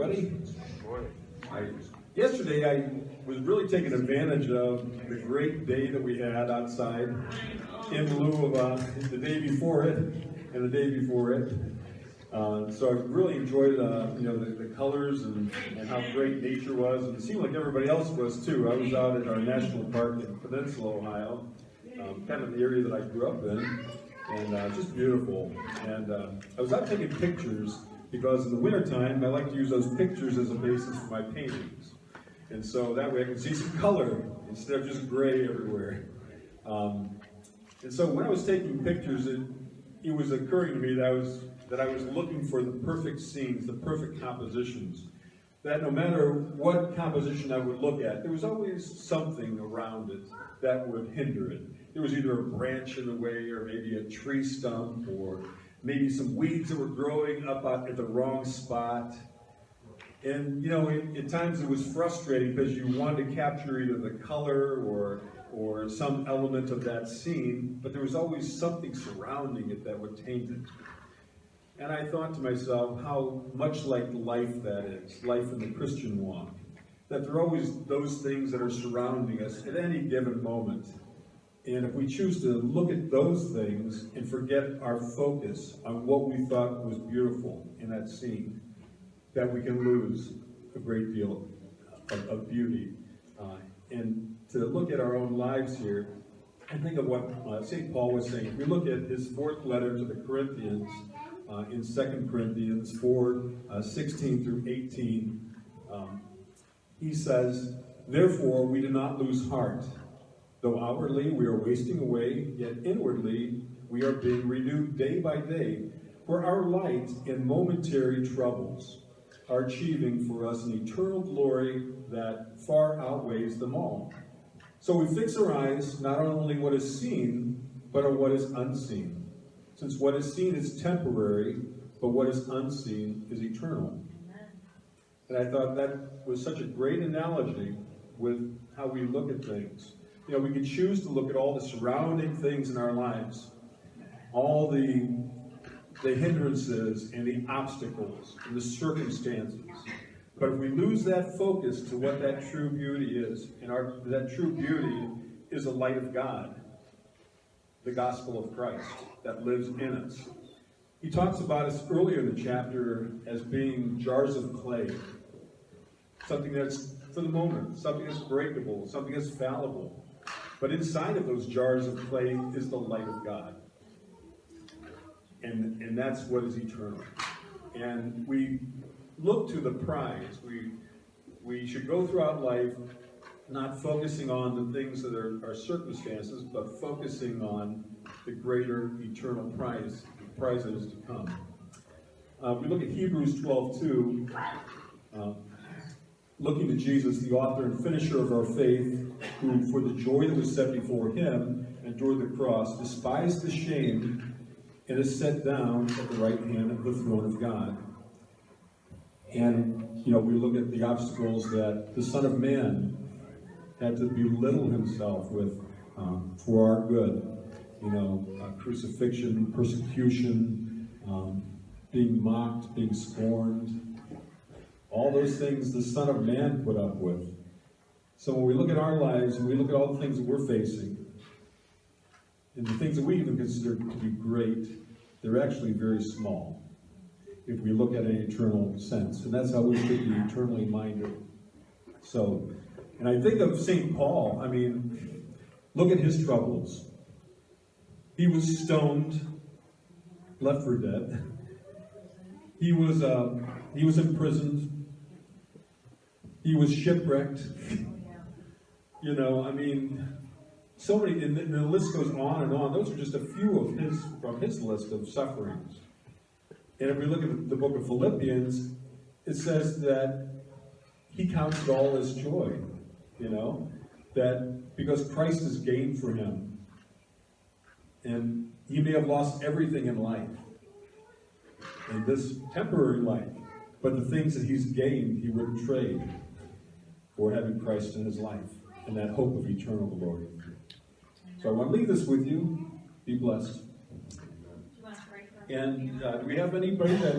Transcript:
everybody. Yesterday, I was really taking advantage of the great day that we had outside in lieu of the day before it and the day before it. So I really enjoyed the colors and how great nature was, and it seemed like everybody else was too. I was out at our national park in Peninsula, Ohio, kind of the area that I grew up in, and just beautiful. And I was out taking pictures because in the wintertime I like to use those pictures as a basis for my paintings. And so that way I can see some color instead of just gray everywhere. And so when I was taking pictures, it was occurring to me that I was looking for the perfect scenes, the perfect compositions. That no matter what composition I would look at, there was always something around it that would hinder it. There was either a branch in the way, or maybe a tree stump, or maybe some weeds that were growing up at the wrong spot. And at times it was frustrating because you wanted to capture either the color or some element of that scene, but there was always something surrounding it that would taint it. And I thought to myself how much like life that is, life in the Christian walk. That there are always those things that are surrounding us at any given moment. And if we choose to look at those things and forget our focus on what we thought was beautiful in that scene, that we can lose a great deal of beauty. And to look at our own lives here, I think of what St. Paul was saying. If we look at his fourth letter to the Corinthians, in 2 Corinthians 4, 16 through 18, he says, "Therefore we do not lose heart. Though outwardly we are wasting away, yet inwardly we are being renewed day by day. For our light and momentary troubles are achieving for us an eternal glory that far outweighs them all. So we fix our eyes not on only what is seen, but on what is unseen. Since what is seen is temporary, but what is unseen is eternal." And I thought that was such a great analogy with how we look at things. We can choose to look at all the surrounding things in our lives, all the hindrances and the obstacles and the circumstances. But if we lose that focus to what that true beauty is, and that true beauty is the light of God, the gospel of Christ that lives in us. He talks about us earlier in the chapter as being jars of clay, something that's for the moment, something that's breakable, something that's fallible. But inside of those jars of clay is the light of God. And that's what is eternal. And we look to the prize. We should go throughout life not focusing on the things that are circumstances, but focusing on the greater eternal prize that is to come. We look at Hebrews 12:2, looking to Jesus, the author and finisher of our faith, who for the joy that was set before him endured the cross, despised the shame, and is set down at the right hand of the throne of God. And, we look at the obstacles that the Son of Man had to belittle himself with for our good. Crucifixion, persecution, being mocked, being scorned. All those things the Son of Man put up with. So when we look at our lives and we look at all the things that we're facing, and the things that we even consider to be great, they're actually very small if we look at an eternal sense. And that's how we should be eternally minded. So, and I think of St. Paul. Look at his troubles. He was stoned, left for dead. He was imprisoned. He was shipwrecked. So many, and the list goes on and on. Those are just a few from his list of sufferings. And if we look at the book of Philippians, it says that he counts it all as joy, that because Christ is gained for him. And he may have lost everything in life, in this temporary life, but the things that he's gained, he wouldn't trade for having Christ in his life and that hope of eternal glory. So I want to leave this with you. Be blessed. And do we have anybody that